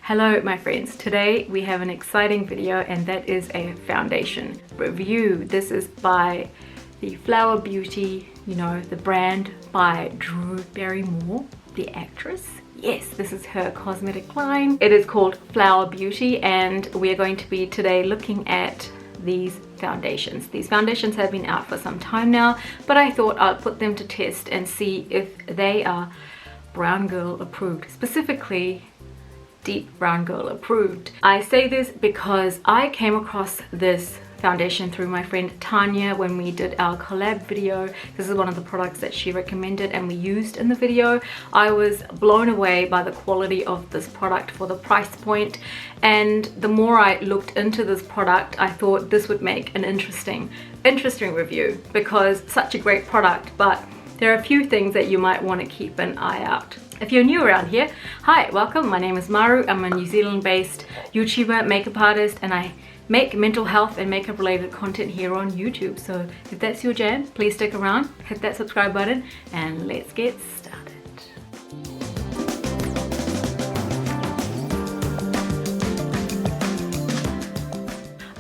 Hello my friends, today we have an exciting video and that is a foundation review. This is by the Flower Beauty, you know, the brand by Drew Barrymore, the actress. Yes, this is her cosmetic line. It is called Flower Beauty and we are going to be today looking at these foundations. These foundations have been out for some time now, but I thought I'd put them to test and see if they are brown girl approved, specifically deep brown girl approved. I say this because I came across this foundation through my friend Tanya when we did our collab video. This is one of the products that she recommended and we used in the video. I was blown away by the quality of this product for the price point, and the more I looked into this product, I thought this would make an interesting review because such a great product, but there are a few things that you might want to keep an eye out. If you're new around here, hi, welcome. My name is Maaru. I'm a New Zealand-based YouTuber, makeup artist, and I make mental health and makeup related content here on YouTube. So if that's your jam, please stick around, hit that subscribe button, and let's get started.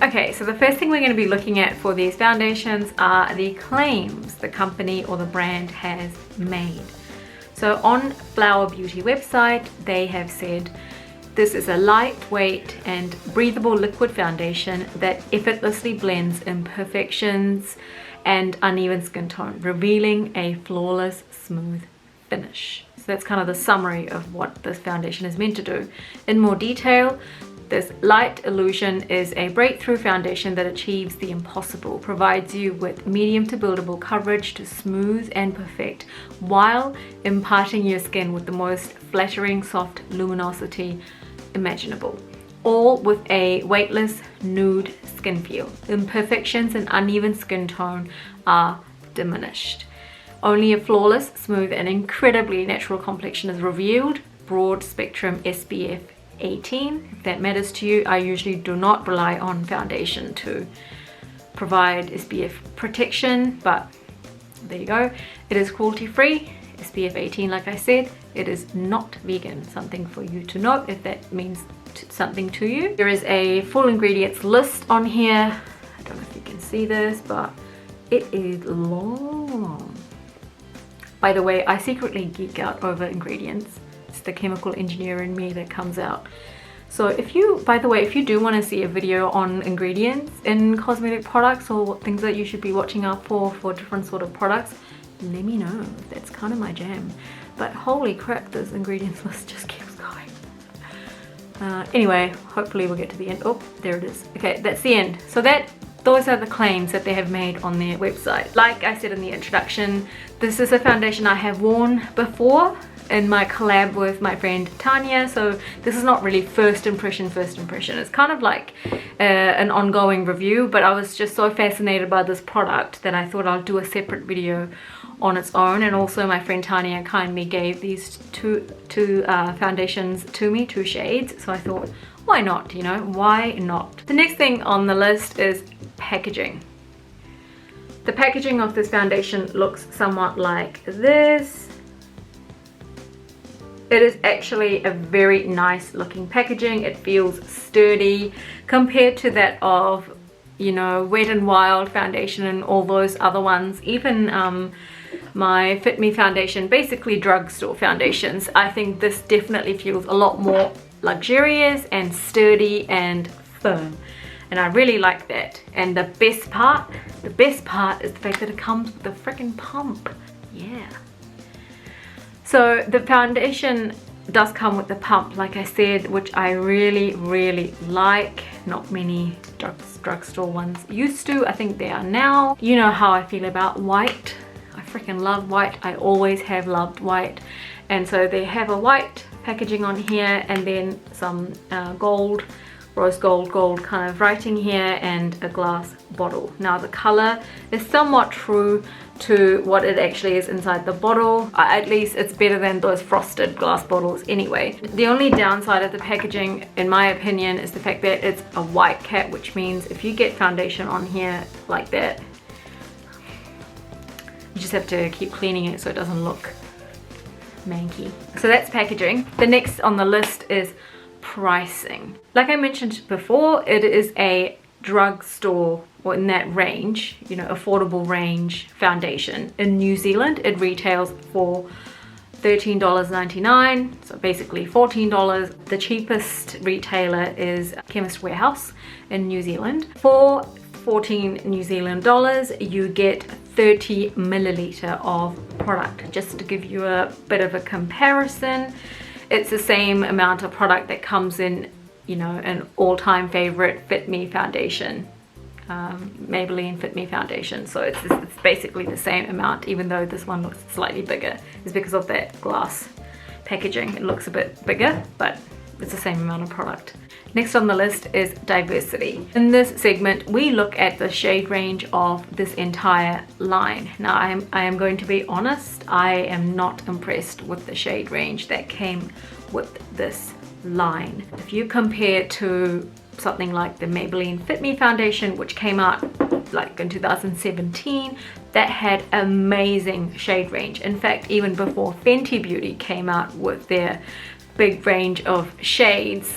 Okay, so the first thing we're going to be looking at for these foundations are the claims the company or the brand has made. So on Flower Beauty website, they have said, this is a lightweight and breathable liquid foundation that effortlessly blends imperfections and uneven skin tone, revealing a flawless, smooth finish. So that's kind of the summary of what this foundation is meant to do. In more detail, this light illusion is a breakthrough foundation that achieves the impossible, provides you with medium to buildable coverage to smooth and perfect, while imparting your skin with the most flattering soft luminosity imaginable, all with a weightless nude skin feel. Imperfections and uneven skin tone are diminished. Only a flawless, smooth and incredibly natural complexion is revealed. Broad spectrum SPF 18, if that matters to you. I usually do not rely on foundation to provide SPF protection, but there you go. It is cruelty free, SPF 18 like I said. It is not vegan, something for you to know if that means something to you. There is a full ingredients list on here. I don't know if you can see this, but it is long. By the way, I secretly geek out over ingredients. It's the chemical engineer in me that comes out. So if you, by the way, if you do want to see a video on ingredients in cosmetic products or things that you should be watching out for different sort of products, let me know. That's kind of my jam. But holy crap, this ingredients list just keeps going. Anyway, hopefully we'll get to the end. Oh, there it is. Okay, that's the end. So those are the claims that they have made on their website. Like I said in the introduction, this is a foundation I have worn before in my collab with my friend Tanya, so this is not really first impression. It's kind of like an ongoing review, but I was just so fascinated by this product that I thought I'll do a separate video on its own. And also my friend Tanya kindly gave these two foundations to me, 2 shades, so I thought, why not, you know, why not? The next thing on the list is packaging. The packaging of this foundation looks somewhat like this. It is actually a very nice looking packaging. It feels sturdy compared to that of, you know, Wet n Wild foundation and all those other ones. Even my Fit Me foundation, basically drugstore foundations. I think this definitely feels a lot more luxurious and sturdy and firm. And I really like that. And the best part is the fact that it comes with a freaking pump. Yeah. So the foundation does come with the pump, like I said, which I really like. Not many drugstore ones used to. I think they are now. You know how I feel about white. I freaking love white. I always have loved white. And so they have a white packaging on here and then some gold, rose gold kind of writing here, and a glass bottle. Now the color is somewhat true to what it actually is inside the bottle. At least it's better than those frosted glass bottles anyway. The only downside of the packaging, in my opinion, is the fact that it's a white cap, which means if you get foundation on here like that, you just have to keep cleaning it so it doesn't look manky. So that's packaging. The next on the list is pricing. Like I mentioned before, it is a drugstore or in that range, you know, affordable range foundation. In New Zealand, it retails for $13.99, so basically $14. The cheapest retailer is Chemist Warehouse in New Zealand. For 14 New Zealand dollars, you get 30 milliliter of product. Just to give you a bit of a comparison, it's the same amount of product that comes in, you know, an all-time favorite Fit Me foundation, Maybelline Fit Me foundation. So it's basically the same amount, even though this one looks slightly bigger. It's because of that glass packaging. It looks a bit bigger, but it's the same amount of product. Next on the list is diversity. In this segment, we look at the shade range of this entire line. Now, I am going to be honest, I am not impressed with the shade range that came with this line. If you compare to something like the Maybelline Fit Me foundation, which came out like in 2017, that had amazing shade range. In fact, even before Fenty Beauty came out with their big range of shades,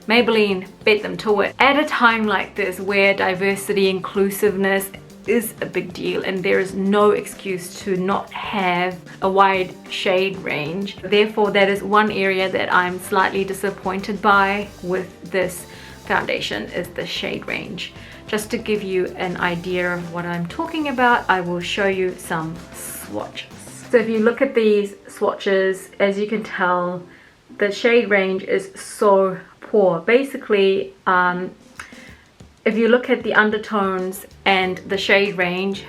Maybelline beat them to it. At a time like this where diversity, inclusiveness is a big deal and there is no excuse to not have a wide shade range. Therefore, that is one area that I'm slightly disappointed by with this foundation, is the shade range. Just to give you an idea of what I'm talking about, I will show you some swatches. So if you look at these swatches, as you can tell, the shade range is so poor. Basically, if you look at the undertones and the shade range,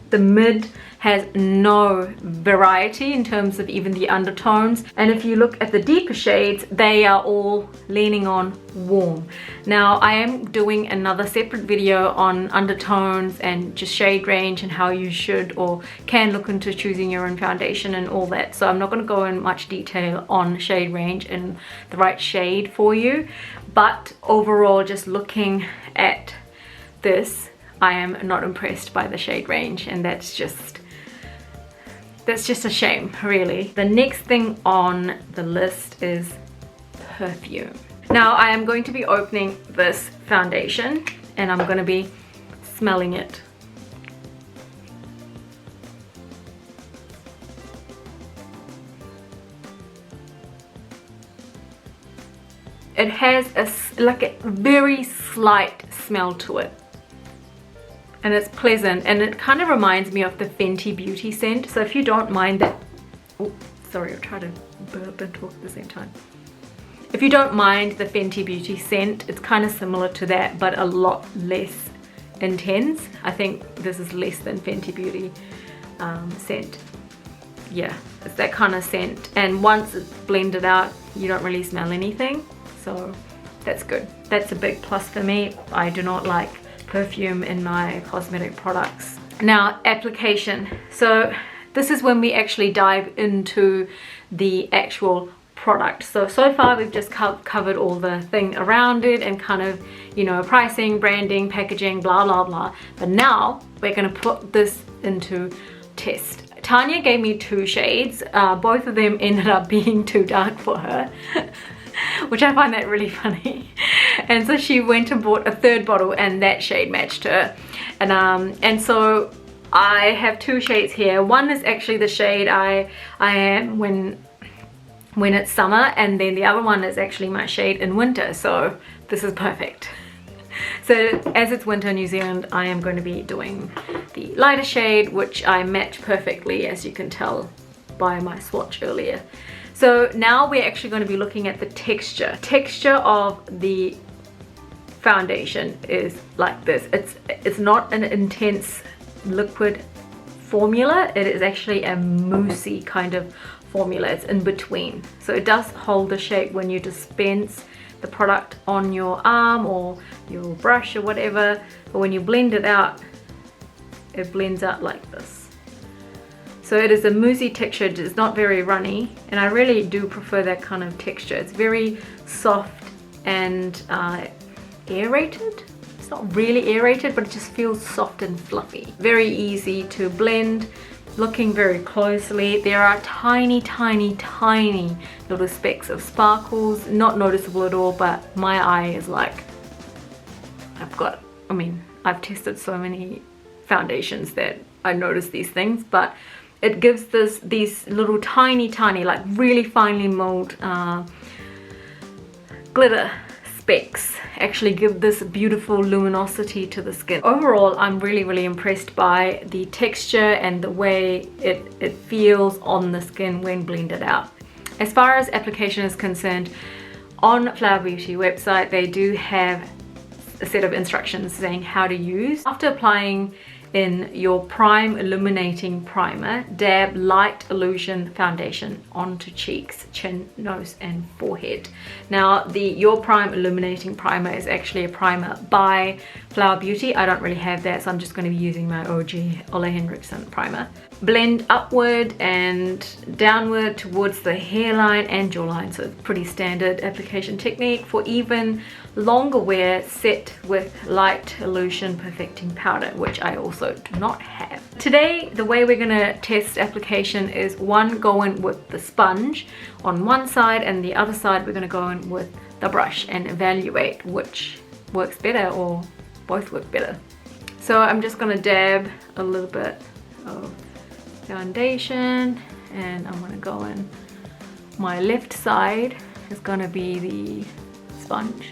the mid has no variety in terms of even the undertones. And if you look at the deeper shades, they are all leaning on warm. Now, I am doing another separate video on undertones and just shade range and how you should or can look into choosing your own foundation and all that. So I'm not going to go in much detail on shade range and the right shade for you. But overall, just looking at this, I am not impressed by the shade range, and that's just a shame, really. The next thing on the list is perfume. Now, I am going to be opening this foundation and I'm going to be smelling it. It has like a very slight smell to it. And it's pleasant, and it kind of reminds me of the Fenty Beauty scent. So if you don't mind that, oh, sorry, I'll try to burp and talk at the same time. If you don't mind the Fenty Beauty scent, it's kind of similar to that, but a lot less intense. I think this is less than Fenty Beauty scent. Yeah, it's that kind of scent. And once it's blended out, you don't really smell anything. So that's good. That's a big plus for me. I do not like perfume in my cosmetic products. Now, application. So this is when we actually dive into the actual product. So far we've just covered all the thing around it and kind of, you know, pricing, branding, packaging, blah, blah, blah. But now we're gonna put this into test. Tanya gave me 2 shades. Both of them ended up being too dark for her. Which I find that really funny. And so she went and bought a 3rd bottle and that shade matched her. And so I have 2 shades here. One is actually the shade I am when it's summer, and then the other one is actually my shade in winter. So this is perfect. So as it's winter in New Zealand, I am going to be doing the lighter shade, which I match perfectly, as you can tell by my swatch earlier. So now we're actually going to be looking at the texture. Texture of the foundation is like this. It's not an intense liquid formula. It is actually a moussey kind of formula. It's in between. So it does hold the shape when you dispense the product on your arm or your brush or whatever. But when you blend it out, it blends out like this. So it is a moussey texture. It's not very runny, and I really do prefer that kind of texture. It's very soft and aerated. It's not really aerated, but it just feels soft and fluffy. Very easy to blend. looking very closely, there are tiny little specks of sparkles, not noticeable at all, but my eye is like, I've tested so many foundations that I notice these things, but it gives these little tiny like really finely mold glitter specks actually give this beautiful luminosity to the skin. Overall, I'm really impressed by the texture and the way it feels on the skin when blended out. As far as application is concerned, on Flower Beauty website they do have a set of instructions saying how to use. After applying in your prime illuminating primer, dab light illusion foundation onto cheeks, chin, nose and forehead. Now your prime illuminating primer is actually a primer by Flower Beauty. I don't really have that, so I'm just going to be using my OG Ole Henriksen primer. Blend upward and downward towards the hairline and jawline, so it's pretty standard application technique. For even longer wear, set with light illusion perfecting powder, which I also do not have. Today, the way we're gonna test application is go in with the sponge on one side, and the other side we're gonna go in with the brush and evaluate which works better or both work better. So I'm just gonna dab a little bit of foundation, and I'm gonna go in. My left side is gonna be the sponge.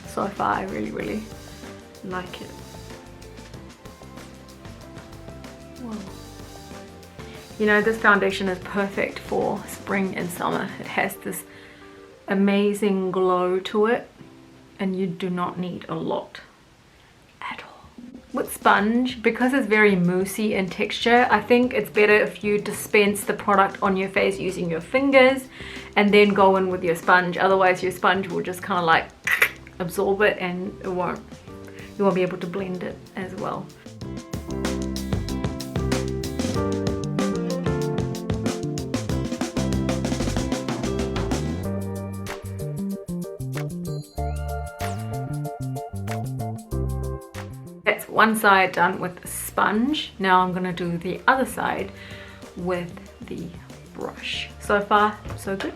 So far I really like it. Whoa. You know, this foundation is perfect for spring and summer. It has this amazing glow to it, and you do not need a lot at all. With sponge, because it's very moussey in texture, I think it's better if you dispense the product on your face using your fingers and then go in with your sponge. Otherwise your sponge will just kind of like absorb it, and you won't be able to blend it as well. That's one side done with the sponge. Now I'm gonna do the other side with the brush. So far, so good.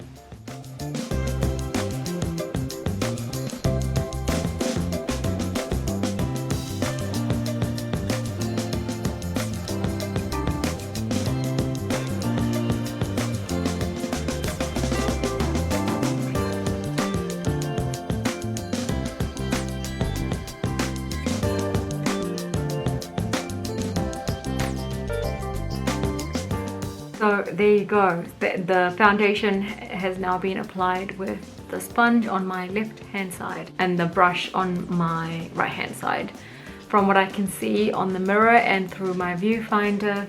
So there you go. The foundation has now been applied with the sponge on my left hand side and the brush on my right hand side. From what I can see on the mirror and through my viewfinder,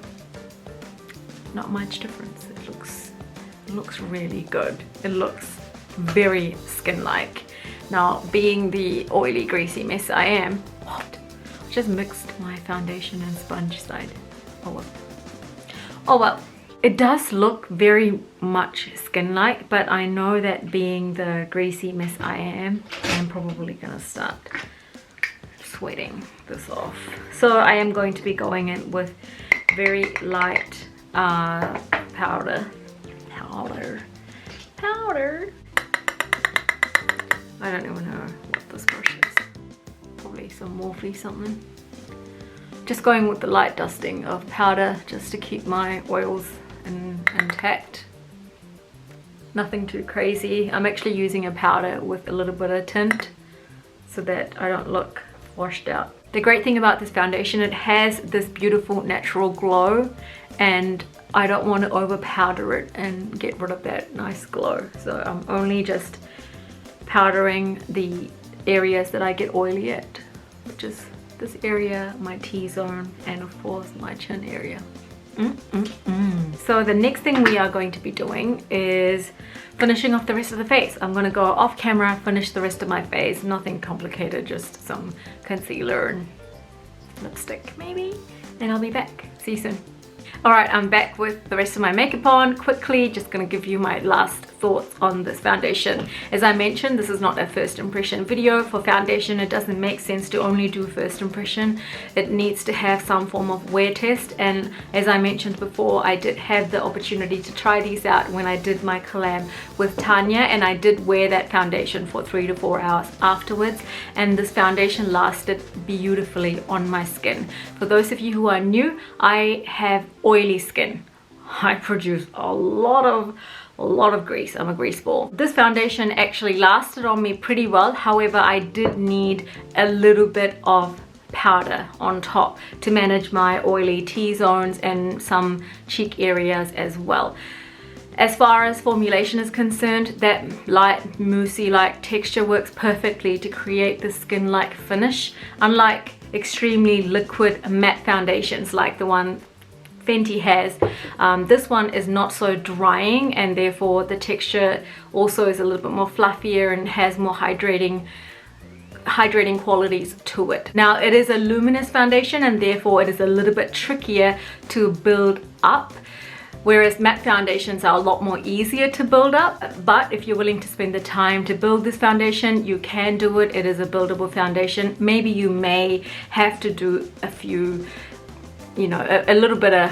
not much difference. It looks really good. It looks very skin-like. Now, being the oily, greasy mess I am, I just mixed my foundation and sponge side. Oh well. Oh well. It does look very much skin-like, but I know that being the greasy mess I am, I'm probably gonna start sweating this off. So I am going to be going in with very light powder. I don't even know what this brush is. Probably some Morphe something. Just going with the light dusting of powder just to keep my oils intact. Nothing too crazy. I'm actually using a powder with a little bit of tint so that I don't look washed out. The great thing about this foundation, it has this beautiful natural glow, and I don't want to over powder it and get rid of that nice glow. So I'm only just powdering the areas that I get oily at, which is this area, my T-zone, and of course my chin area. So the next thing we are going to be doing is finishing off the rest of the face. I'm going to go off camera, finish the rest of my face. Nothing complicated, just some concealer and lipstick maybe. Then I'll be back. See you soon. Alright, I'm back with the rest of my makeup on. Quickly, just going to give you my last thoughts on this foundation. As I mentioned, this is not a first impression video. For foundation, it doesn't make sense to only do first impression. It needs to have some form of wear test, and as I mentioned before, I did have the opportunity to try these out when I did my collab with Tanya, and I did wear that foundation for 3 to 4 hours afterwards, and this foundation lasted beautifully on my skin. For those of you who are new, I have oily skin. I produce a lot of grease. I'm a grease ball. This foundation actually lasted on me pretty well. However, I did need a little bit of powder on top to manage my oily T-zones and some cheek areas as well. As far as formulation is concerned, that light moussey-like texture works perfectly to create the skin-like finish, unlike extremely liquid matte foundations like the one Fenty has. This one is not so drying, and therefore the texture also is a little bit more fluffier and has more hydrating qualities to it. Now, it is a luminous foundation, and therefore it is a little bit trickier to build up, whereas matte foundations are a lot more easier to build up. But if you're willing to spend the time to build this foundation, you can do it. It is a buildable foundation. Maybe you may have to do a few, you know, a little bit of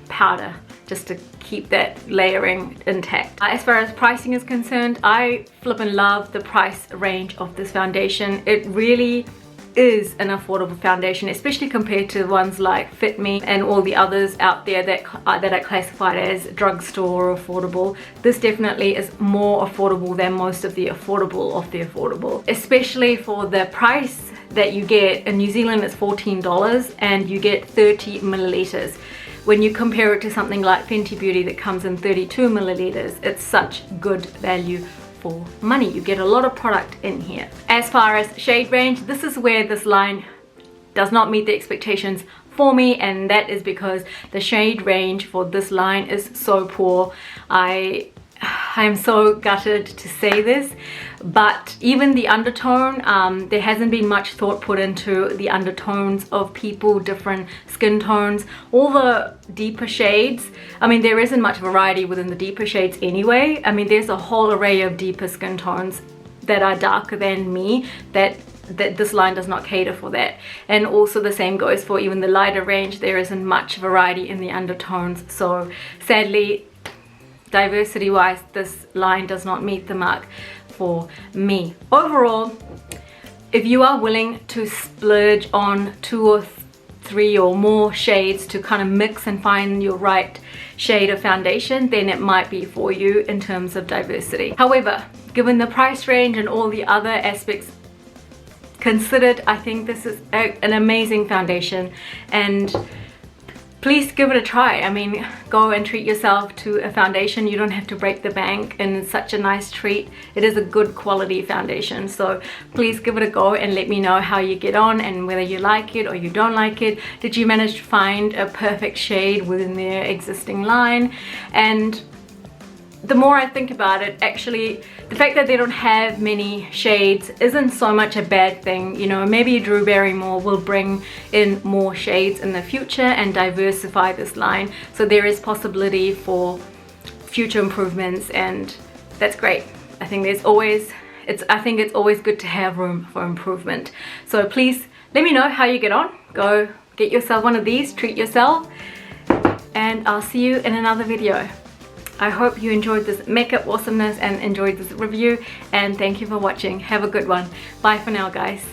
powder just to keep that layering intact. As far as pricing is concerned, I flippin' love the price range of this foundation. It really is an affordable foundation, especially compared to ones like Fit Me and all the others out there that are classified as drugstore or affordable. This definitely is more affordable than most of the affordable, especially for the price that you get. In New Zealand, it's $14 and you get 30 milliliters. When you compare it to something like Fenty Beauty that comes in 32 milliliters, it's such good value for money. You get a lot of product in here. As far as shade range, this is where this line does not meet the expectations for me, and that is because the shade range for this line is so poor. I'm so gutted to say this, but even the undertone, there hasn't been much thought put into the undertones of people, different skin tones. All the deeper shades, I mean, there isn't much variety within the deeper shades anyway. I mean, there's a whole array of deeper skin tones that are darker than me that this line does not cater for that. And also the same goes for even the lighter range. There isn't much variety in the undertones, so sadly, diversity wise, this line does not meet the mark for me. Overall, if you are willing to splurge on 2 or 3 or more shades to kind of mix and find your right shade of foundation, then it might be for you in terms of diversity. However, given the price range and all the other aspects considered, I think this is an amazing foundation, and please give it a try. I mean, go and treat yourself to a foundation. You don't have to break the bank, and it's such a nice treat. It is a good quality foundation, so please give it a go and let me know how you get on and whether you like it or you don't like it. Did you manage to find a perfect shade within their existing line? And the more I think about it, actually, the fact that they don't have many shades isn't so much a bad thing. You know, maybe Drew Barrymore will bring in more shades in the future and diversify this line. So there is possibility for future improvements, and that's great. I think it's always good to have room for improvement. So please let me know how you get on. Go get yourself one of these, treat yourself, and I'll see you in another video. I hope you enjoyed this makeup awesomeness and enjoyed this review, and thank you for watching. Have a good one. Bye for now, guys.